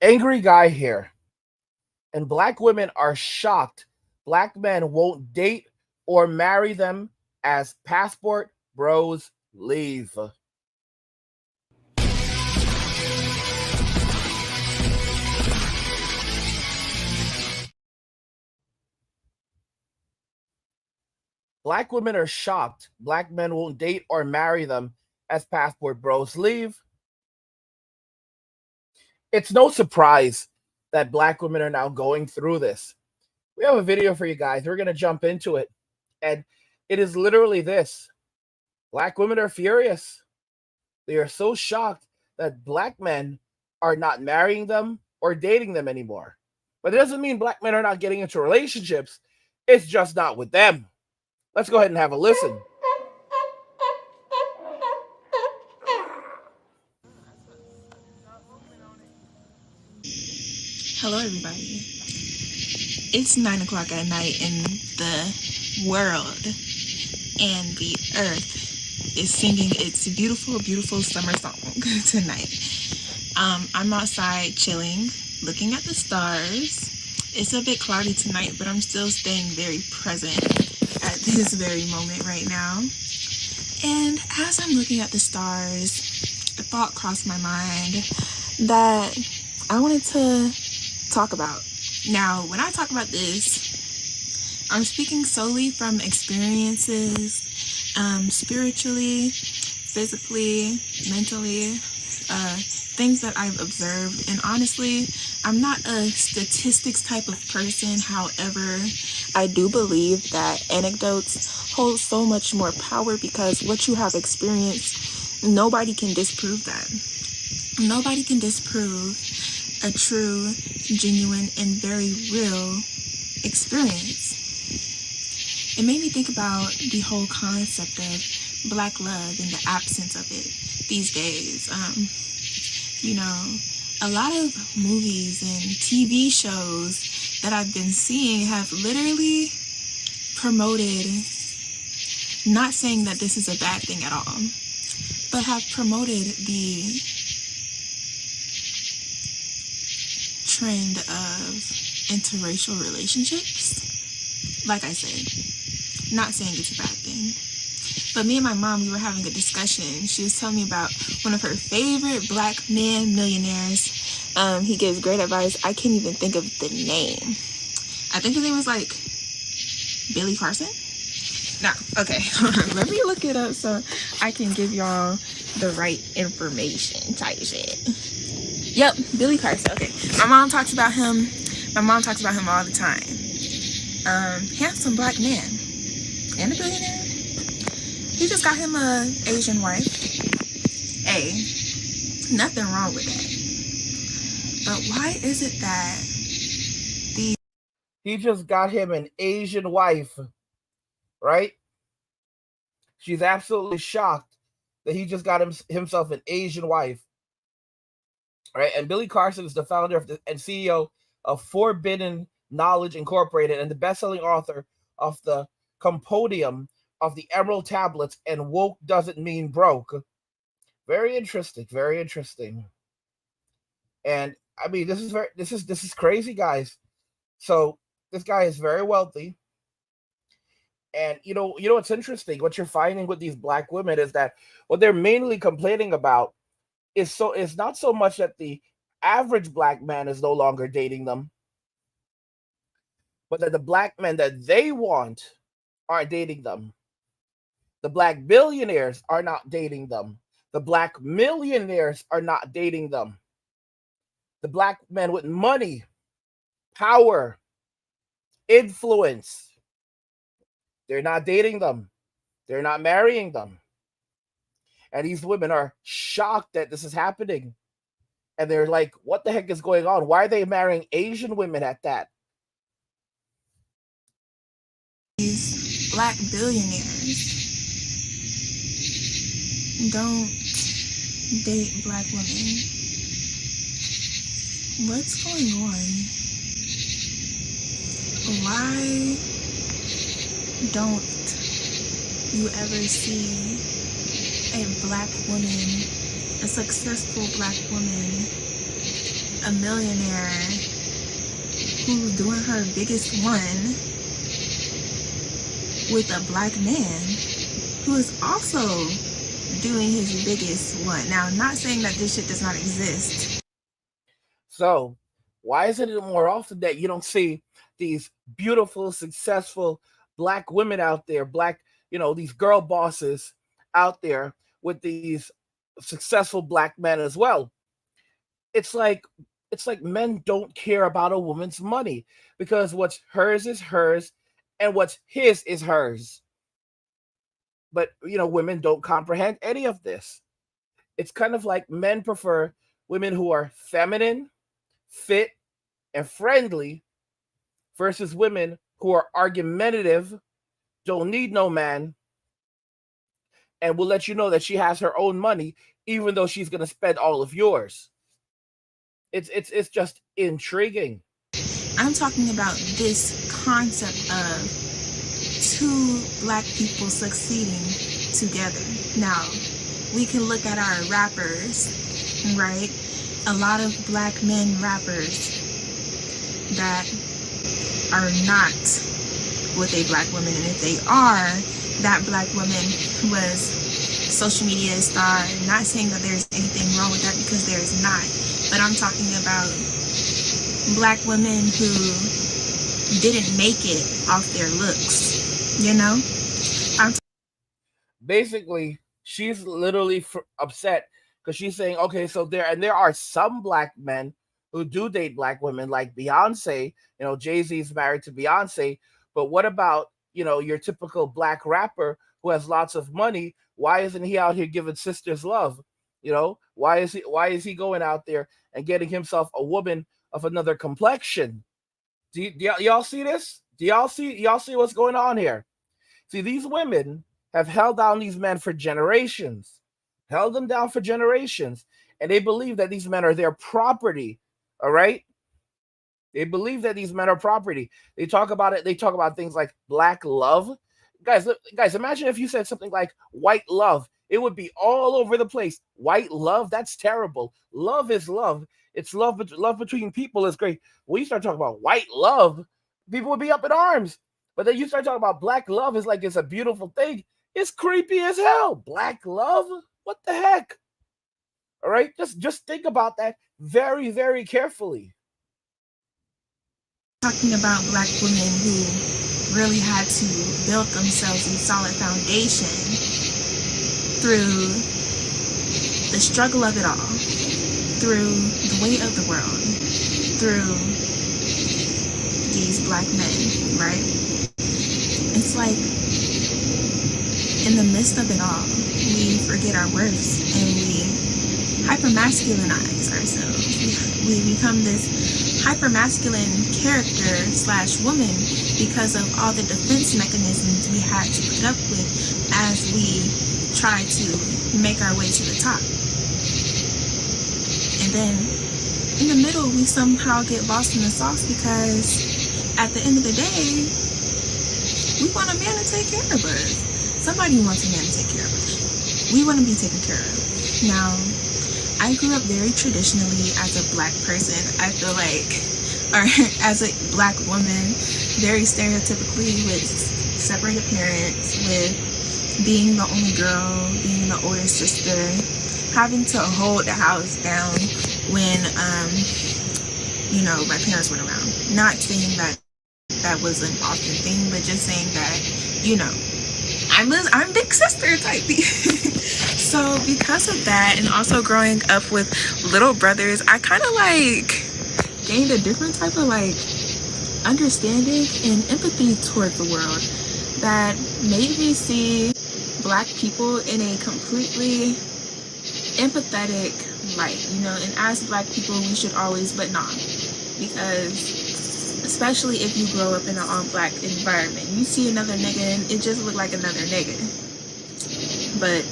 Angry guy here. And black women are shocked black men won't date or marry them as passport bros leave. Black women are shocked black men won't date or marry them as passport bros leave. It's no surprise that black women are now going through this. We have a video for you guys. We're going to jump into it. And it is literally this. Black women are furious. They are so shocked that black men are not marrying them or dating them anymore. But it doesn't mean black men are not getting into relationships. It's just not with them. Let's go ahead and have a listen. Hello, everybody. It's 9 o'clock at night, and the world and the earth is singing its beautiful, beautiful summer song tonight. I'm outside chilling, looking at the stars. It's a bit cloudy tonight, but I'm still staying very present at this very moment right now. And as I'm looking at the stars, a thought crossed my mind that I wanted to talk about. Now, when I talk about this, I'm speaking solely from experiences, spiritually, physically, mentally, things that I've observed. And honestly, I'm not a statistics type of person. However, I do believe that anecdotes hold so much more power, because what you have experienced, nobody can disprove that. Nobody can disprove a true, genuine, and very real experience. It made me think about the whole concept of black love and the absence of it these days. A lot of movies and TV shows that I've been seeing have literally promoted, not saying that this is a bad thing at all, but have promoted the trend of interracial relationships. Like I said, not saying it's a bad thing, but me and my mom, we were having a discussion. She was telling me about one of her favorite black man millionaires. He gives great advice. I can't even think of the name. I think his name was like Billy Carson. No, okay. Let me look it up so I can give y'all the right information type shit. Yep, Billy Carson. Okay. My mom talks about him all the time. Handsome black man. And a billionaire. He just got him a Asian wife. Hey, nothing wrong with that. But why is it that he just got him an Asian wife, right? She's absolutely shocked that he just got himself an Asian wife. Right, and Billy Carson is the founder and CEO of Forbidden Knowledge Incorporated and the best-selling author of the Compendium of the Emerald Tablets and Woke Doesn't Mean Broke. Very interesting, very interesting. And I mean, this is crazy, guys. So this guy is very wealthy, and you know what's interesting? What you're finding with these black women is that what they're mainly complaining about it's not so much that the average black man is no longer dating them, but that the black men that they want aren't dating them. The black billionaires are not dating them. The black millionaires are not dating them. The black men with money, power, influence, they're not dating them. They're not marrying them. And these women are shocked that this is happening. And they're like, what the heck is going on? Why are they marrying Asian women at that? These black billionaires don't date black women. What's going on? Why don't you ever see a black woman, a successful black woman, a millionaire who's doing her biggest one with a black man who is also doing his biggest one. Now, I'm not saying that this shit does not exist. So, why isn't it more often that you don't see these beautiful, successful black women out there, these girl bosses out there with these successful black men as well? It's like men don't care about a woman's money because what's hers is hers and what's his is hers. But women don't comprehend any of this. It's kind of like men prefer women who are feminine, fit, and friendly versus women who are argumentative, don't need no man, and will let you know that she has her own money, even though she's gonna spend all of yours. It's just intriguing. I'm talking about this concept of two black people succeeding together. Now, we can look at our rappers, right? A lot of black men rappers that are not with a black woman, and if they are, that black woman was social media star. Not saying that there's anything wrong with that, because there is not, but I'm talking about black women who didn't make it off their looks, Basically, she's literally upset because she's saying, okay, so there are some black men who do date black women, like Beyonce. Jay-Z's married to Beyonce, but what about your typical black rapper who has lots of money? Why isn't he out here giving sisters love? Why is he going out there and getting himself a woman of another complexion? Y'all see this? Do y'all see what's going on here? See, these women have held down these men for generations, held them down for generations, and they believe that these men are their property. All right? They believe that these men are property. They talk about it. They talk about things like black love. Guys, imagine if you said something like white love. It would be all over the place. White love, that's terrible. Love is love. It's love, but love between people is great. When you start talking about white love, people would be up in arms. But then you start talking about black love is like it's a beautiful thing. It's creepy as hell. Black love? What the heck? All right? Just think about that very, very carefully. Talking about black women who really had to build themselves a solid foundation through the struggle of it all, through the weight of the world, through these black men, right? It's like in the midst of it all, we forget our worths and we hypermasculinize ourselves. We become this hypermasculine character / woman because of all the defense mechanisms we had to put up with as we try to make our way to the top. And then in the middle, we somehow get lost in the sauce because at the end of the day, we want a man to take care of us. Somebody wants a man to take care of us. We want to be taken care of. Now, I grew up very traditionally as a black person, I feel like, or as a black woman, very stereotypically with separated parents, with being the only girl, being the older sister, having to hold the house down when, my parents weren't around. Not saying that that was an often thing, but just saying that, I'm big sister type. So because of that, and also growing up with little brothers, I kind of gained a different type of understanding and empathy towards the world that made me see black people in a completely empathetic light, and as black people we should always, but not, because especially if you grow up in an all-black environment, you see another nigga and it just look like another nigga. But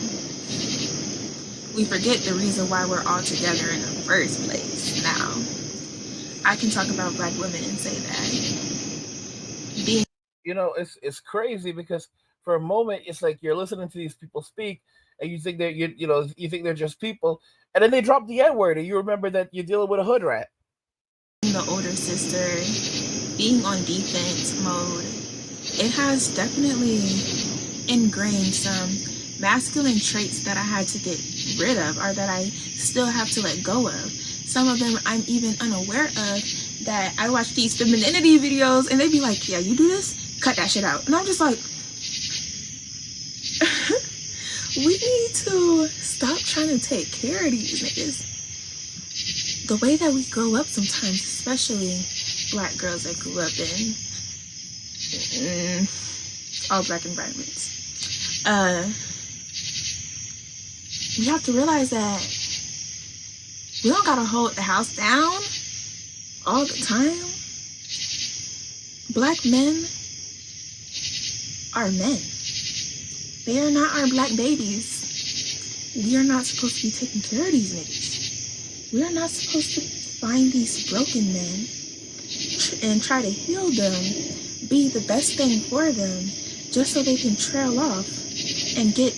we forget the reason why we're all together in the first place. Now, I can talk about black women and say that being, it's crazy because for a moment it's like you're listening to these people speak and you think they're just people, and then they drop the N word and you remember that you're dealing with a hood rat. the older sister, being on defense mode, it has definitely ingrained some masculine traits that I had to get rid of, or that I still have to let go of. Some of them I'm even unaware of, that I watch these femininity videos and they be like, yeah, you do this, cut that shit out. And I'm just like, we need to stop trying to take care of these niggas. The way that we grow up sometimes, especially Black girls that grew up in all Black environments, we have to realize that we don't gotta hold the house down all the time. Black men are men. They are not our Black babies. We are not supposed to be taking care of these niggas. We are not supposed to find these broken men and try to heal them, be the best thing for them, just so they can trail off and get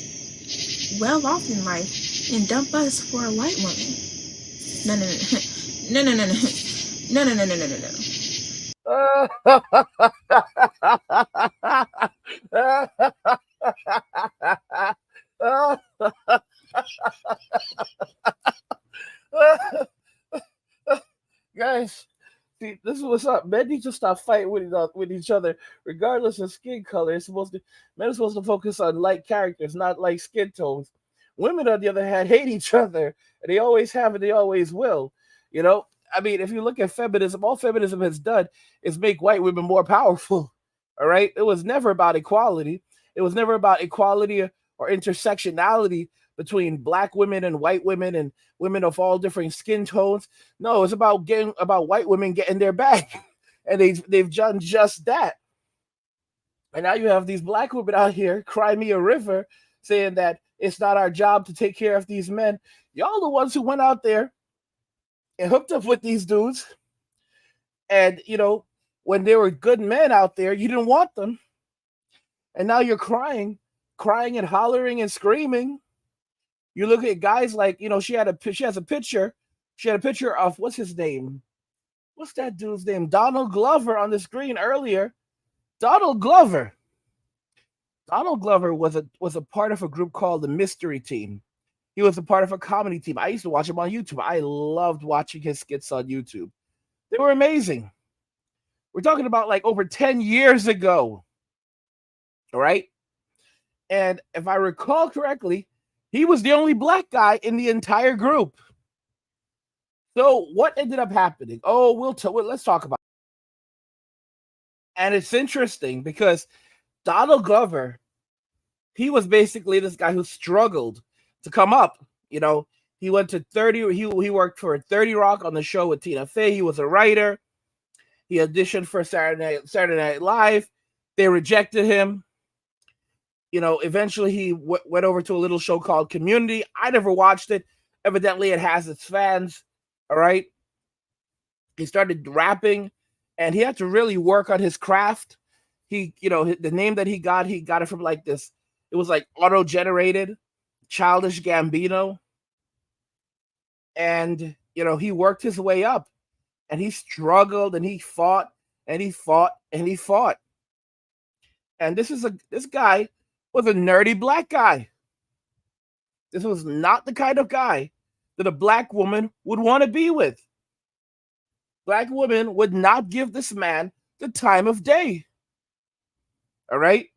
well off in life and dump us for a white woman. No. Guys, see, this is what's up. Men need to stop fighting with each other, regardless of skin color. Men are supposed to focus on like characters, not like skin tones. Women, on the other hand, hate each other, and they always have and they always will. You know, I mean, if you look at feminism, all feminism has done is make white women more powerful. All right, it was never about equality. It was never about equality or intersectionality between Black women and white women and women of all different skin tones. No, it's about white women getting their back, and they've done just that. And now you have these Black women out here, cry me a river, saying that it's not our job to take care of these men. Y'all the ones who went out there and hooked up with these dudes, and when there were good men out there, you didn't want them, and now you're crying and hollering and screaming. You look at guys like, she has a picture. She had a picture of what's his name? What's that dude's name? Donald Glover on the screen earlier. Donald Glover. Donald Glover was a part of a group called the Mystery Team. He was a part of a comedy team. I used to watch him on YouTube. I loved watching his skits on YouTube. They were amazing. We're talking about like over 10 years ago. All right. And if I recall correctly, he was the only Black guy in the entire group. So what ended up happening? Oh, let's talk about it. And it's interesting because Donald Glover, he was basically this guy who struggled to come up. He went to 30. He worked for 30 Rock on the show with Tina Fey. He was a writer. He auditioned for Saturday Night Live. They rejected him. Eventually he went over to a little show called Community. I never watched it. Evidently, it has its fans. All right. He started rapping, and he had to really work on his craft. The name that he got it from like this. It was like auto-generated, Childish Gambino. And, he worked his way up, and he struggled, and he fought, and he fought, and he fought. And this guy was a nerdy Black guy. This was not the kind of guy that a Black woman would want to be with. Black women would not give this man the time of day. All right?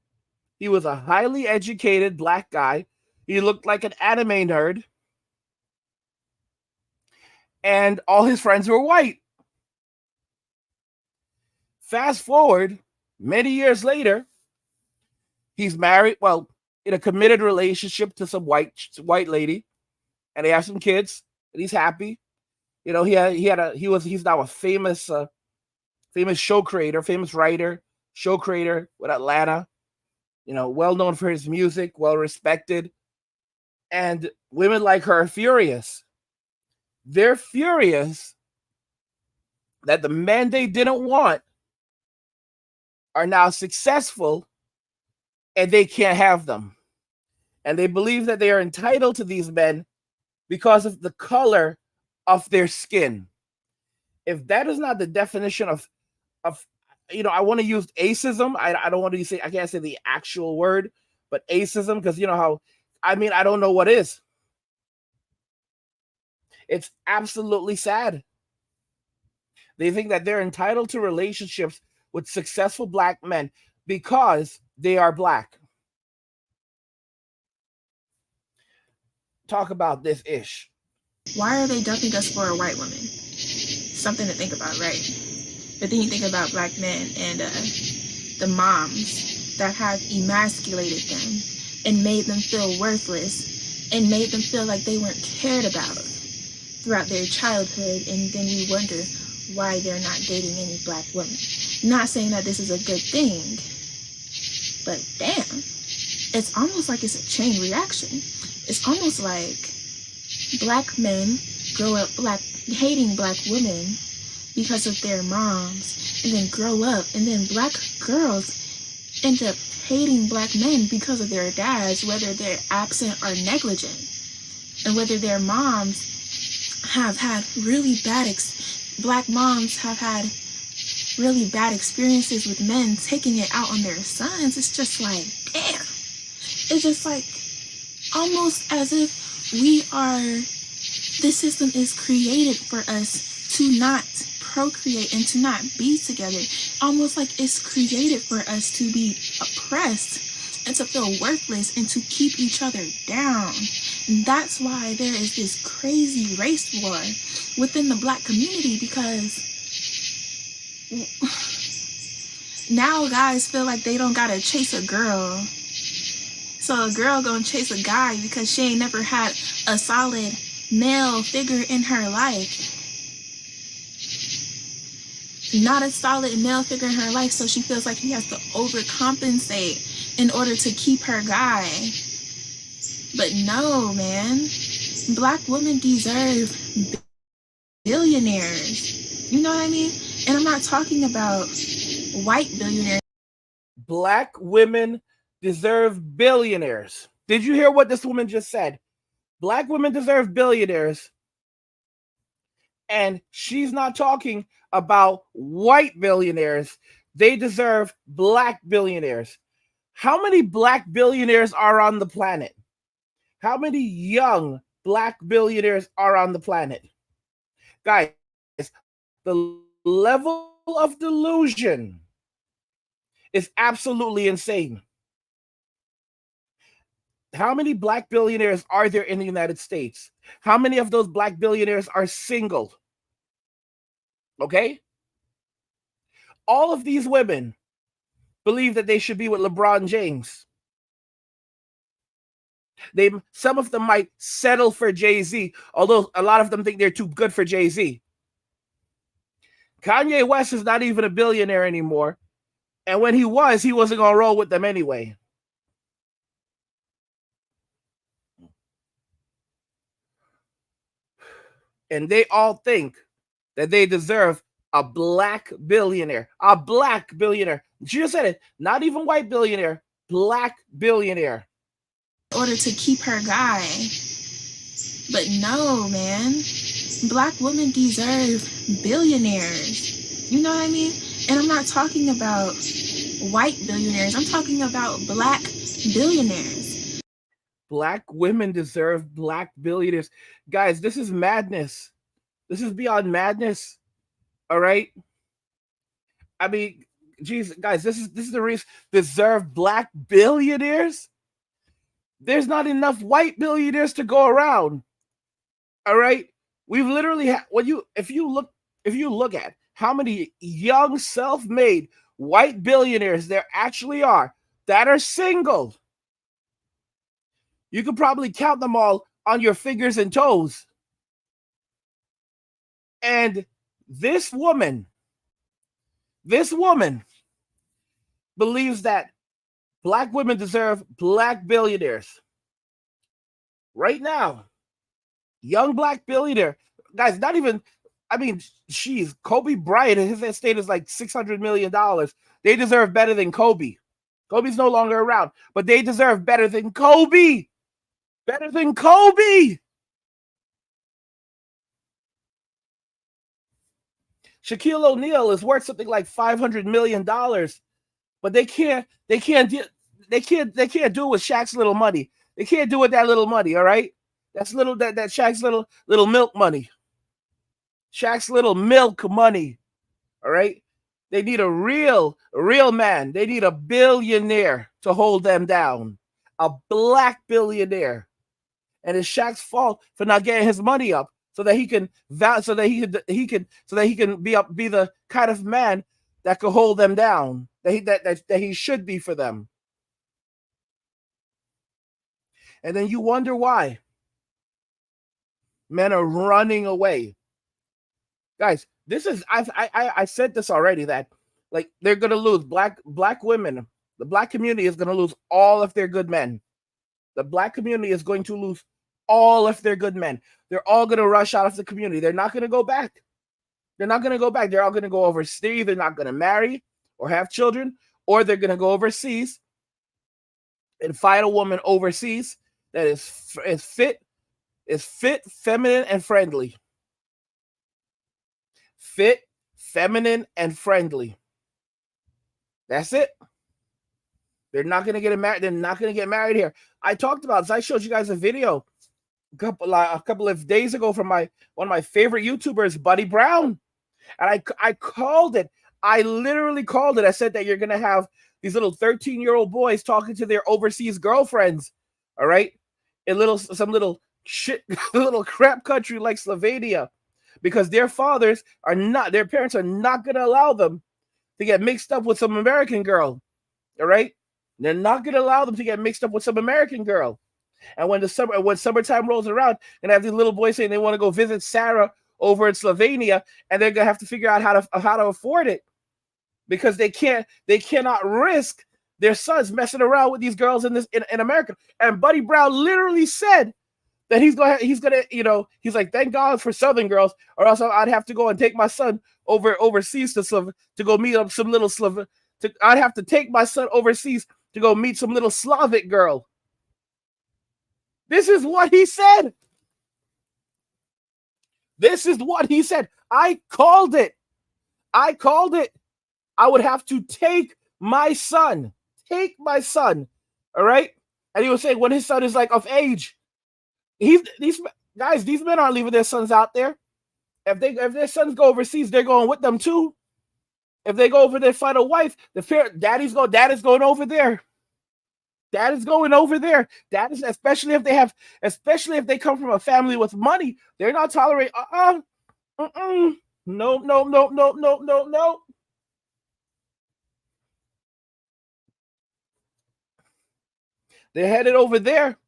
He was a highly educated Black guy. He looked like an anime nerd. And all his friends were white. Fast forward many years later, he's married, in a committed relationship to some white lady, and they have some kids, and he's happy. He's now a famous show creator, famous writer, show creator with Atlanta. Well known for his music, well respected. And women like her are furious. They're furious that the men they didn't want are now successful, and they can't have them. And they believe that they are entitled to these men because of the color of their skin. If that is not the definition of I want to use acism. I don't want to say, I can't say the actual word, but acism, because you know how, I don't know what is. It's absolutely sad. They think that they're entitled to relationships with successful black men because they are black. Talk about this ish. Why are they dumping us for a white woman? Something to think about, right? But then you think about black men and the moms that have emasculated them and made them feel worthless and made them feel like they weren't cared about throughout their childhood, and then we wonder why they're not dating any black women. Not saying that this is a good thing, but damn, it's almost like it's a chain reaction. It's almost like black men grow up hating black women because of their moms, and then grow up, and then black girls end up hating black men because of their dads, whether they're absent or negligent, and whether their moms have had really bad black moms have had really bad experiences with men taking it out on their sons. It's just like, damn. It's just like almost as if this system is created for us to not procreate and to not be together. Almost like it's created for us to be oppressed and to feel worthless and to keep each other down. And that's why there is this crazy race war within the black community, because now guys feel like they don't gotta chase a girl. So a girl gonna chase a guy because she ain't never had a solid male figure in her life. Not a solid male figure in her life, so she feels like she has to overcompensate in order to keep her guy. But no, man. Black women deserve billionaires. You know what I mean? And I'm not talking about white billionaires. Black women deserve billionaires. Did you hear what this woman just said? Black women deserve billionaires. And she's not talking about white billionaires. They deserve black billionaires. How many black billionaires are on the planet? How many young black billionaires are on the planet? Guys, the level of delusion is absolutely insane. How many black billionaires are there in the United States? How many of those black billionaires are single? Okay? All of these women believe that they should be with LeBron James. Some of them might settle for Jay-Z, although a lot of them think they're too good for Jay-Z. Kanye West is not even a billionaire anymore. And when he wasn't going to roll with them anyway. And they all think that they deserve a black billionaire. A black billionaire. She just said it. Not even white billionaire. Black billionaire. In order to keep her guy. But no, man. Black women deserve billionaires. You know what I mean? And I'm not talking about white billionaires. I'm talking about black billionaires. Black women deserve black billionaires. Guys, this is madness. This is beyond madness. All right? I mean, geez, guys, this is the reason. Deserve black billionaires? There's not enough white billionaires to go around. All right? We've literally if you look at how many young self-made white billionaires there actually are that are single, you could probably count them all on your fingers and toes. And this woman believes that black women deserve black billionaires. Right now, young black billionaire, guys, not even, she's Kobe Bryant, his estate is like $600 million. They deserve better than Kobe. Kobe's no longer around, but they deserve better than Kobe. Better than Kobe. Shaquille O'Neal is worth something like $500 million, but they can't do it with Shaq's little money. They can't do it with that little money. All right, that's little that Shaq's little milk money. Shaq's little milk money. All right, they need a real man. They need a billionaire to hold them down, a black billionaire, and it's Shaq's fault for not getting his money up so that he can be the kind of man that could hold them down that he should be for them. And then you wonder why men are running away. Guys, this is I said this already, that like they're gonna lose black women. The black community is gonna lose all of their good men. The black community is going to lose all of their good men. They're all gonna rush out of the community. They're not gonna go back. They're not gonna go back. They're all gonna go overseas. They're either not gonna marry or have children, or they're gonna go overseas and find a woman overseas that is fit, feminine, and friendly. Fit, feminine, and friendly. That's it. They're not gonna get married. They're not gonna get married here. I talked about this. I showed you guys a video a couple of days ago from one of my favorite YouTubers, Buddy Brown, and I called it. I literally called it. I said that you're gonna have these little 13-year-old boys talking to their overseas girlfriends. All right, in some little shit, little crap country like Slovenia, because their parents are not gonna allow them to get mixed up with some American girl. All right, they're not gonna allow them to get mixed up with some American girl. And when summertime rolls around, and have these little boys saying they want to go visit Sarah over in Slovenia, and they're gonna have to figure out how to afford it, because they cannot risk their sons messing around with these girls in America. And Buddy Brown literally said that he's gonna he's like, thank God for Southern girls, or else I'd have to go and take my son overseas to go meet up some little I'd have to take my son overseas to go meet some little Slavic girl. This is what he said. This is what he said. I called it. I would have to take my son. All right? And he was saying when his son is like of age, these men aren't leaving their sons out there. If their sons go overseas, they're going with them too. If they go over there, find a wife, daddy's going over there. Dad is going over there. That is especially if they come from a family with money. They're not tolerating. No. They're headed over there,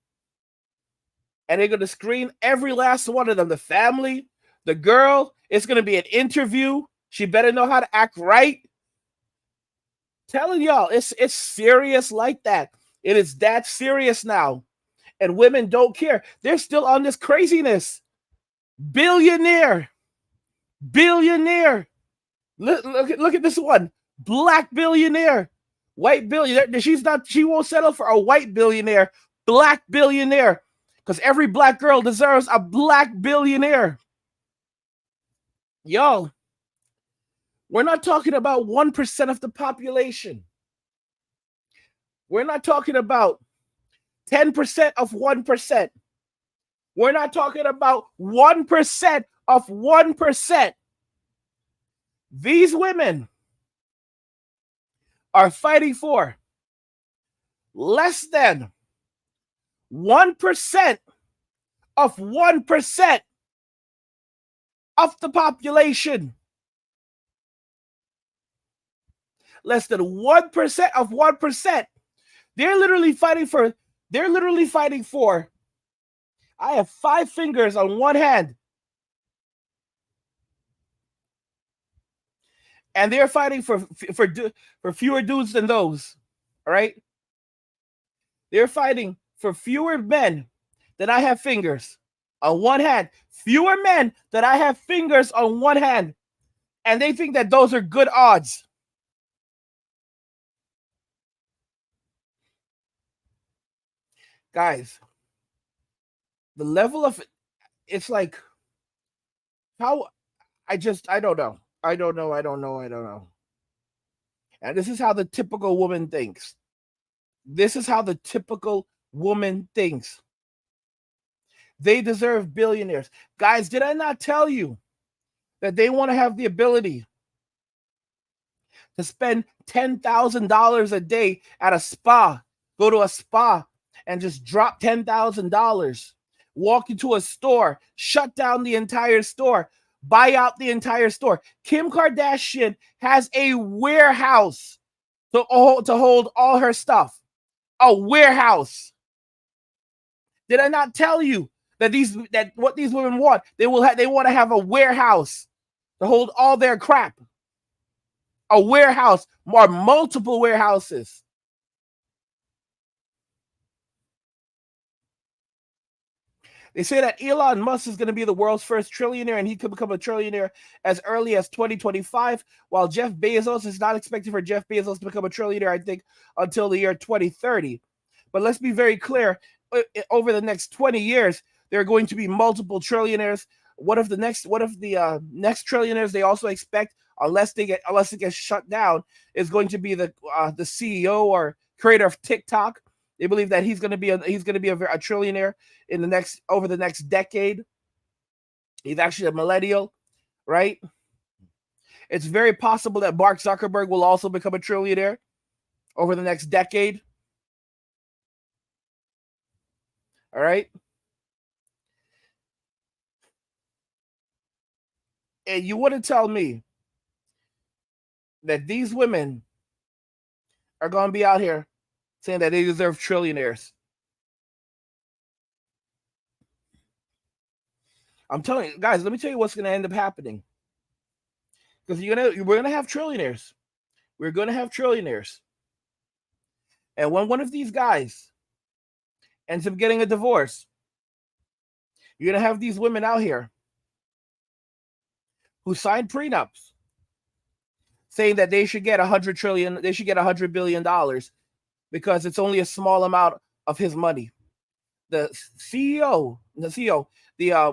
and they're going to screen every last one of them. The family, the girl. It's going to be an interview. She better know how to act right. Telling y'all, it's serious like that. It is that serious now. And women don't care. They're still on this craziness. Billionaire. Look at this one. Black billionaire. White billionaire. She won't settle for a white billionaire. Black billionaire. Because every black girl deserves a black billionaire. Y'all, we're not talking about 1% of the population. We're not talking about 10% of 1%. We're not talking about 1% of 1%. These women are fighting for less than 1% of 1% of the population. Less than 1% of 1%. They're literally fighting for. I have 5 fingers on one hand. And they're fighting for fewer dudes than those. All right? They're fighting for fewer men than I have fingers on one hand. Fewer men than I have fingers on one hand. And they think that those are good odds. Guys, the level of it's like how I don't know. I don't know. I don't know. I don't know. And this is how the typical woman thinks. This is how the typical woman thinks. They deserve billionaires. Guys, did I not tell you that they want to have the ability to spend $10,000 a day at a spa, go to a spa and just drop $10,000, walk into a store, shut down the entire store, buy out the entire store? Kim Kardashian has a warehouse to hold all her stuff. A warehouse. Did I not tell you that what these women want? They want to have a warehouse to hold all their crap. A warehouse, or multiple warehouses. They say that Elon Musk is going to be the world's first trillionaire, and he could become a trillionaire as early as 2025, while Jeff Bezos is not expected for Jeff Bezos to become a trillionaire, I think, until the year 2030. But let's be very clear, over the next 20 years, there are going to be multiple trillionaires. What if the next trillionaires they also expect, unless it gets shut down, is going to be the CEO or creator of TikTok? They believe that he's going to be a trillionaire over the next decade. He's actually a millennial, right? It's very possible that Mark Zuckerberg will also become a trillionaire over the next decade. All right. And you want to tell me that these women are going to be out here saying that they deserve trillionaires? I'm telling you, guys, let me tell you what's going to end up happening. Because we're going to have trillionaires. We're going to have trillionaires. And when one of these guys ends up getting a divorce, you're going to have these women out here who signed prenups saying that they should get $100 billion because it's only a small amount of his money. The CEO,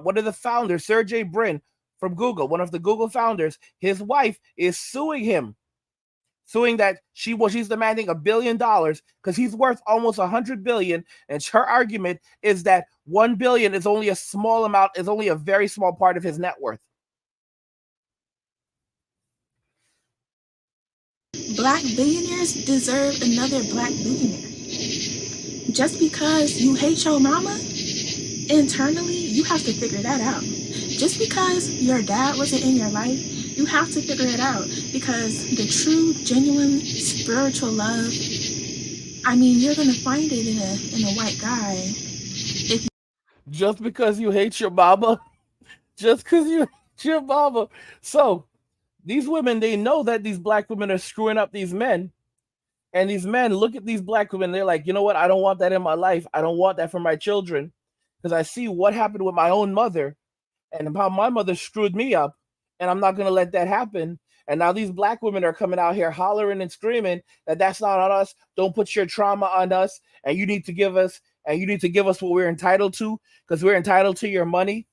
one of the founders, Sergey Brin from Google, one of the Google founders, his wife is suing him, saying that she's demanding $1 billion because he's worth almost $100 billion, and her argument is that $1 billion is only a very small part of his net worth. Black billionaires deserve another black billionaire. Just because you hate your mama, internally, you have to figure that out. Just because your dad wasn't in your life, you have to figure it out. Because the true, genuine, spiritual love, you're going to find it in a white guy. Just because you hate your mama? Just because you hate your mama. So, these women, they know that these black women are screwing up these men. And these men look at these black women, they're like, you know what? I don't want that in my life. I don't want that for my children. Because I see what happened with my own mother and how my mother screwed me up. And I'm not going to let that happen. And now these black women are coming out here hollering and screaming that that's not on us. Don't put your trauma on us. And you need to give us what we're entitled to, because we're entitled to your money.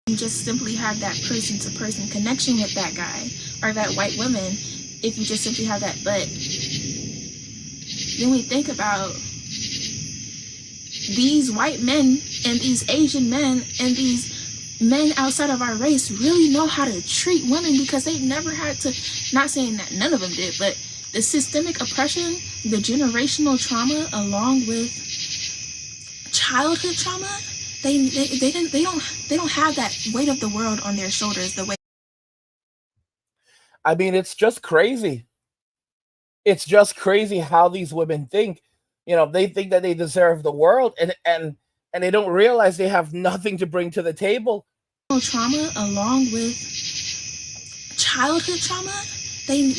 You just simply have that person-to-person connection with that guy or that white woman if you just simply have that. But then we think about these white men and these Asian men and these men outside of our race really know how to treat women because they never had to, not saying that none of them did, but the systemic oppression, the generational trauma, along with childhood trauma, they don't have that weight of the world on their shoulders the way. It's just crazy. It's just crazy how these women think. They think that they deserve the world, and they don't realize they have nothing to bring to the table. Trauma, along with childhood trauma, they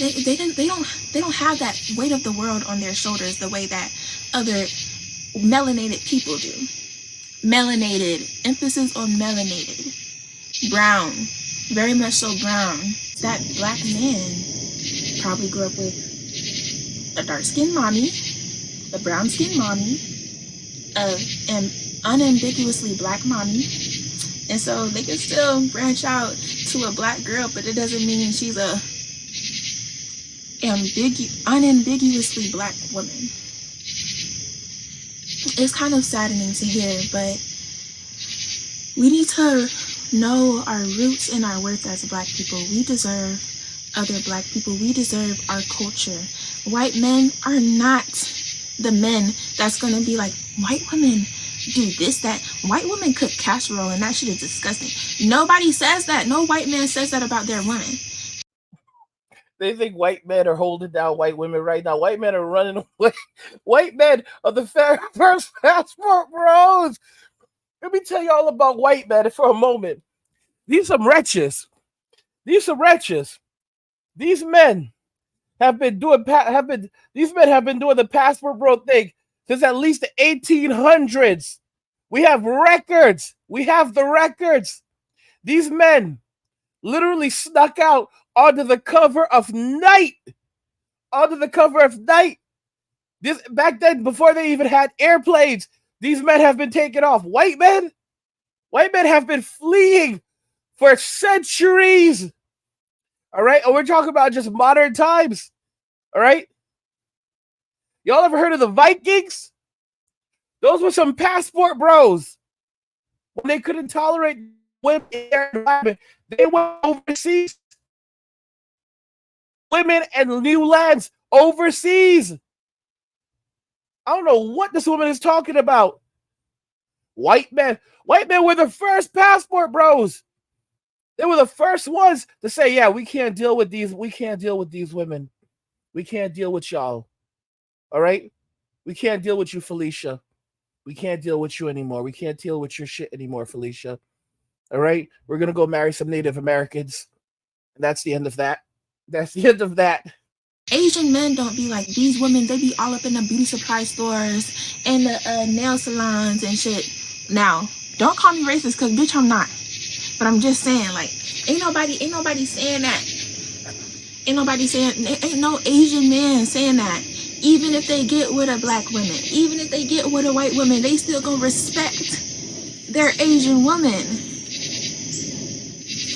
don't have that weight of the world on their shoulders the way that other melanated people do. Melanated, emphasis on melanated, brown, very much so brown. That black man probably grew up with a dark-skinned mommy, a brown-skinned mommy, an unambiguously black mommy, And so they can still branch out to a black girl, but it doesn't mean she's a unambiguously black woman. It's kind of saddening to hear, but we need to know our roots and our worth as black people. We deserve other black people. We deserve our culture. White men are not the men that's going to be like, white women do this, that. White women cook casserole and that shit is disgusting. Nobody says that. No white man says that about their women. They think white men are holding down white women right now. White men are running away. White men are the first passport bros. Let me tell you all about white men for a moment. These are wretches. These men have been doing the passport bro thing since at least the 1800s. We have records. We have the records. These men literally snuck out onto the cover of Night. This back then, before they even had airplanes, these men have been taken off. White men have been fleeing for centuries. All right, and we're talking about just modern times. All right, y'all ever heard of the Vikings? Those were some passport bros. When they couldn't tolerate women in their environment, they went overseas. Women and new lands overseas. I don't know what this woman is talking about. White men were the first passport bros. They were the first ones to say, yeah, we can't deal with these women. We can't deal with y'all. All right? We can't deal with you, Felicia. We can't deal with you anymore. We can't deal with your shit anymore, Felicia. All right? We're going to go marry some Native Americans. And that's the end of that. Asian men don't be like these women. They be all up in the beauty supply stores and the nail salons and shit. Now, don't call me racist because, bitch, I'm not. But I'm just saying, like, ain't nobody saying that. Ain't no Asian man saying that. Even if they get with a black woman, even if they get with a white woman, they still gonna respect their Asian woman.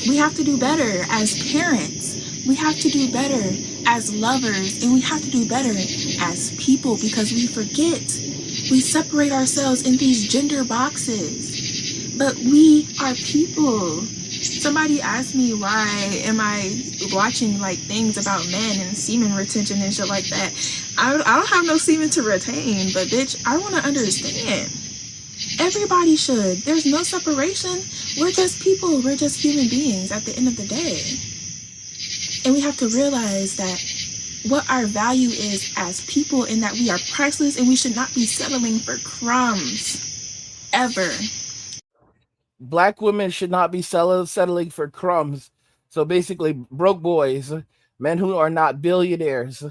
We have to do better as parents. We have to do better as lovers, and we have to do better as people, because we forget. We separate ourselves in these gender boxes, but we are people. Somebody asked me, why am I watching like things about men and semen retention and shit like that? I don't have no semen to retain, but bitch, I want to understand. Everybody should. There's no separation. We're just people. We're just human beings at the end of the day. And we have to realize that what our value is as people, and that we are priceless and we should not be settling for crumbs. Ever. Black women should not be settling for crumbs. So basically, broke boys, men who are not billionaires.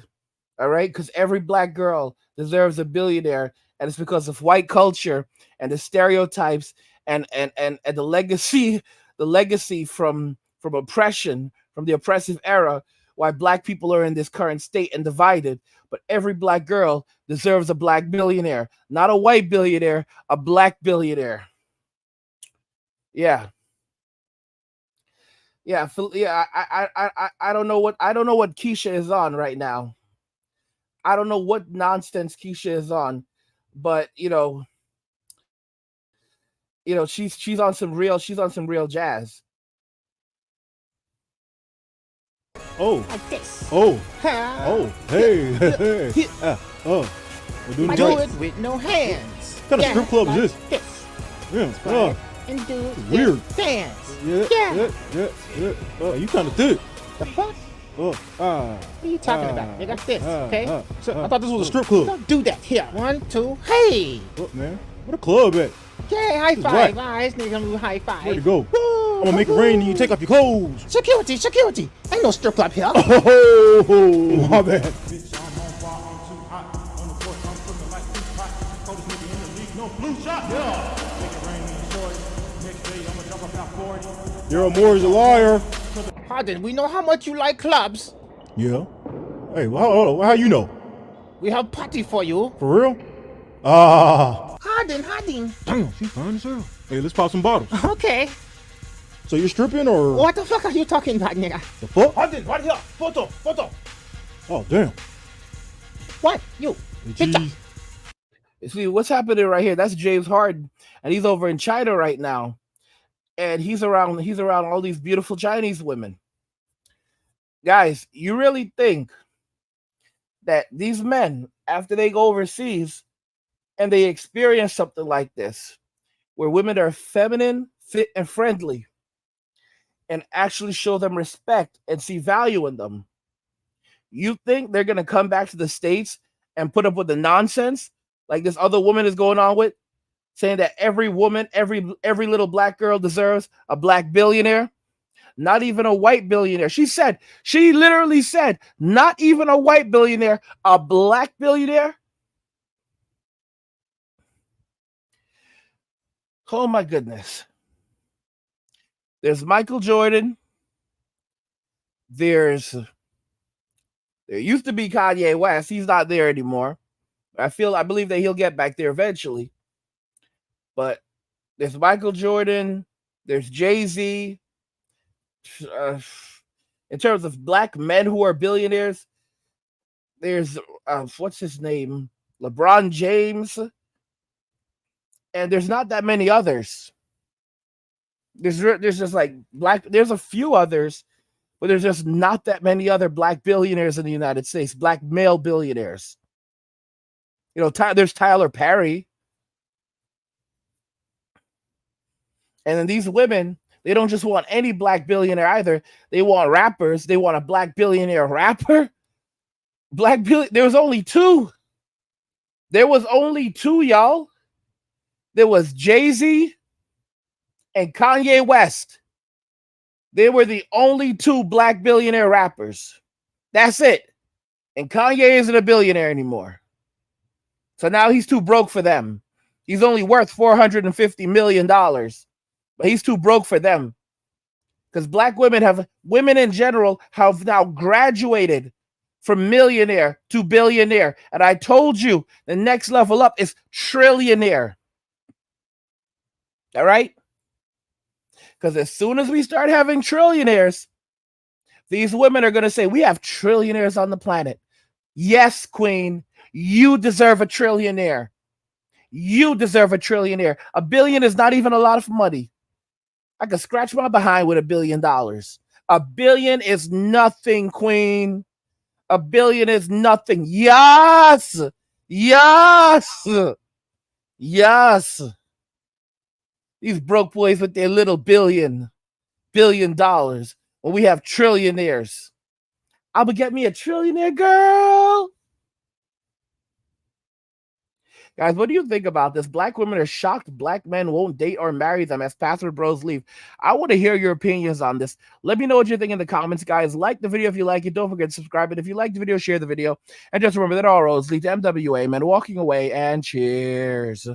All right? Because every black girl deserves a billionaire. And it's because of white culture and the stereotypes and the legacy from oppression, from the oppressive era, why black people are in this current state and divided. But every black girl deserves a black billionaire, not a white billionaire, a black billionaire. Yeah. I don't know what Keisha is on right now. I don't know what nonsense Keisha is on, but she's on some real jazz. Oh. Like this. Oh. Oh. Hey. We're doing Do it with no hands. What kind of strip club is this? Yeah. And do it weird. with dance. Yeah. You kind of thick. The fuck? What are you talking about? Nigga, this, okay? I thought this was a strip club. Don't do that. Here, 1, 2, hey! What, man? What a club at? Yeah, high five. This nigga gonna do high five. Ready to go. I'm gonna make it rain and you take off your clothes. Security. Ain't no strip club here. Oh, my bad. Daryl Moore is a liar. Harden, we know how much you like clubs. Yeah. Hey, well, how you know? We have party for you. For real? Ah. Harden. Damn, she's fine as hell. Hey, let's pop some bottles. Okay. So you're stripping or What the fuck are you talking about, nigga? the fuck? Hudson, right here. Photo. Oh damn. What? You? Hey, Picture. You see what's happening right here? That's James Harden, and he's over in China right now, and he's around all these beautiful Chinese women. Guys, you really think that these men, after they go overseas and they experience something like this, where women are feminine, fit, and friendly, and actually show them respect and see value in them, you think they're gonna come back to the States and put up with the nonsense like this other woman is going on with, saying that every woman, every little black girl deserves a black billionaire? Not even a white billionaire. She literally said, not even a white billionaire, a black billionaire. Oh my goodness. There's Michael Jordan. There used to be Kanye West. He's not there anymore. I believe that he'll get back there eventually. But there's Michael Jordan. There's Jay-Z. In terms of black men who are billionaires, there's what's his name? LeBron James. And there's not that many others. There's just like there's a few others, but there's just not that many other black billionaires in the United States, black male billionaires. You know, there's Tyler Perry. And then these women, they don't just want any black billionaire either. They want rappers. They want a black billionaire rapper. There was only two. There was only two, y'all. There was Jay-Z and Kanye West. They were the only two black billionaire rappers. That's it. And Kanye isn't a billionaire anymore. So now he's too broke for them. He's only worth $450 million. But he's too broke for them. Because black women in general have now graduated from millionaire to billionaire. And I told you the next level up is trillionaire. All right? Because as soon as we start having trillionaires, these women are going to say, we have trillionaires on the planet. Yes, queen, you deserve a trillionaire. You deserve a trillionaire. $1 billion is not even a lot of money. I could scratch my behind with $1 billion. $1 billion is nothing, queen. $1 billion is nothing. Yes. Yes. Yes. These broke boys with their little $1 billion when we have trillionaires. I'm gonna get me a trillionaire, girl. Guys, what do you think about this? Black women are shocked black men won't date or marry them as pastor bros leave. I want to hear your opinions on this. Let me know what you think in the comments, guys. Like the video if you like it. Don't forget to subscribe. And if you like the video, share the video. And just remember that all roads lead to MWA, men walking away, and cheers.